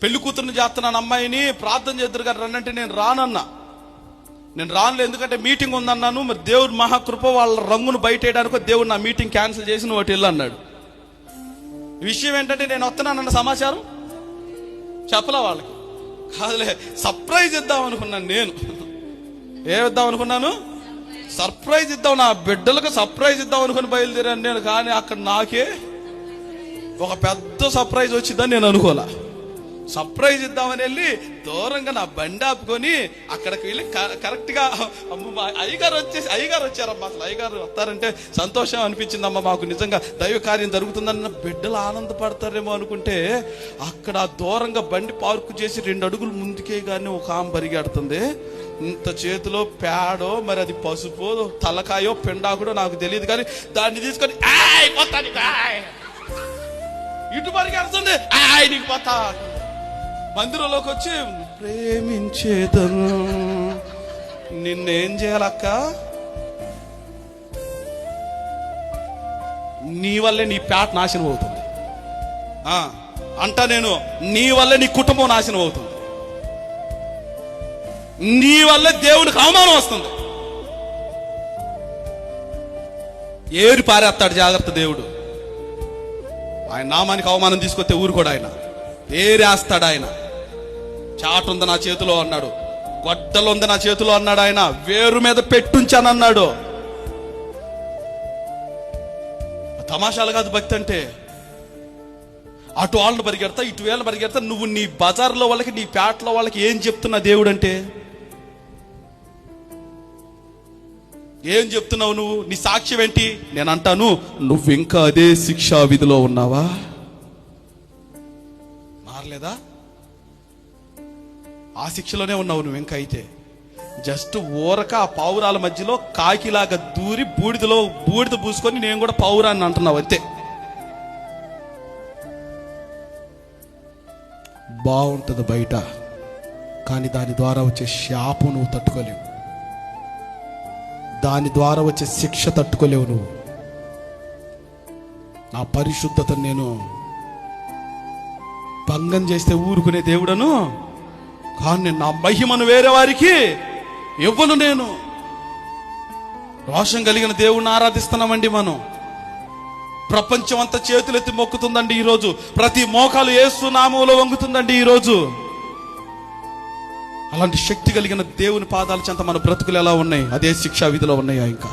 పెళ్లి కూతురుని చేస్తున్నాను, అమ్మాయిని ప్రార్థన చేద్దరు గారు రన్నంటే నేను రానన్నా. నేను రానులే, ఎందుకంటే మీటింగ్ ఉందన్నాను. మరి దేవుడు మహాకృప వాళ్ళ రంగును బయటేయడానికి దేవుడు నా మీటింగ్ క్యాన్సిల్ చేసి నువ్వు వెళ్ళు అన్నాడు. విషయం ఏంటంటే నేను వస్తున్నానన్న సమాచారం చెప్పలే వాళ్ళకి. కాదులే, సర్ప్రైజ్ ఇద్దాం అనుకున్నాను. నేను ఏమిద్దాం అనుకున్నాను? సర్ప్రైజ్ ఇద్దాం, నా బిడ్డలకు సర్ప్రైజ్ ఇద్దాం అనుకుని బయలుదేరాను నేను. కానీ అక్కడ నాకే ఒక పెద్ద సర్ప్రైజ్ వచ్చిందని నేను అనుకోలే. సర్ప్రైజ్ ఇద్దామని వెళ్ళి దూరంగా నా బండి ఆపుకొని అక్కడికి వెళ్ళి కరెక్ట్ గా అయ్యగారు వచ్చారమ్మా. అసలు అయ్యగారు వస్తారంటే సంతోషం అనిపించిందమ్మా మాకు. నిజంగా దైవ కార్యం జరుగుతుందన్న బిడ్డలు ఆనందపడతారేమో అనుకుంటే అక్కడ దూరంగా బండి పార్కు చేసి 2 అడుగులు ముందుకే గానీ ఒక ఆమె పరిగెడుతుంది. ఇంత చేతిలో పేడో మరి అది పసుపు తలకాయో పెండాకుడో నాకు తెలియదు, కానీ దాన్ని తీసుకొని ఇటు పరిగెడుతుంది. నీకు పోతా మందిరంలోకి వచ్చి ప్రేమించేదను, నిన్నేం చేయాలక్క, నీ వల్లే నీ పేట నాశనం అవుతుంది అంట. నేను నీ వల్లే నీ కుటుంబం నాశనం అవుతుంది, నీ వల్లే దేవునికి అవమానం వస్తుంది. ఏరి పారేస్తాడు జాగ్రత్త దేవుడు. ఆయన నామానికి అవమానం తీసుకొస్తే ఊరుకోడు ఆయన, ఏరేస్తాడు ఆయన. చాటు ఉంది నా చేతిలో అన్నాడు, గొడ్డలు ఉంది నా చేతిలో అన్నాడు ఆయన, వేరు మీద పెట్టుంచానన్నాడు. తమాషాలు కాదు భక్తి అంటే. అటు వాళ్ళని పరిగెడతా, ఇటు వేళ్ళని పరిగెడతా. నువ్వు నీ బజార్లో వాళ్ళకి, నీ పేటలో వాళ్ళకి ఏం చెప్తున్నా దేవుడు అంటే? ఏం చెప్తున్నావు నువ్వు? నీ సాక్ష్యం ఏంటి? నేను అంటాను, నువ్వు ఇంకా అదే శిక్షా విధిలో ఉన్నావా? మారలేదా? ఆ శిక్షలోనే ఉన్నావు నువ్వు ఇంకా. అయితే జస్ట్ ఊరక ఆ పావురాల మధ్యలో కాకిలాగా దూరి బూడిద పూసుకొని నేను కూడా పావురాన్ని అంటున్నావు అంతే. బాగుంటుంది బయట, కానీ దాని ద్వారా వచ్చే శాపం నువ్వు తట్టుకోలేవు, దాని ద్వారా వచ్చే శిక్ష తట్టుకోలేవు నువ్వు. నా పరిశుద్ధతను నేను భంగం చేస్తే ఊరుకునే దేవుడను కానీ నా మహిమను వేరే వారికి ఇవ్వను నేను. రోషం కలిగిన దేవుణ్ణి ఆరాధిస్తున్నామండి మనం. ప్రపంచం అంతా చేతులెత్తి మొక్కుతుందండి ఈరోజు. ప్రతి మోకాలు యేసు నామములో వంగుతుందండి ఈరోజు. అలాంటి శక్తి కలిగిన దేవుని పాదాల చెంత మన బ్రతుకులు ఎలా ఉన్నాయి? అదే శిక్షా విధిలో ఉన్నాయా ఇంకా?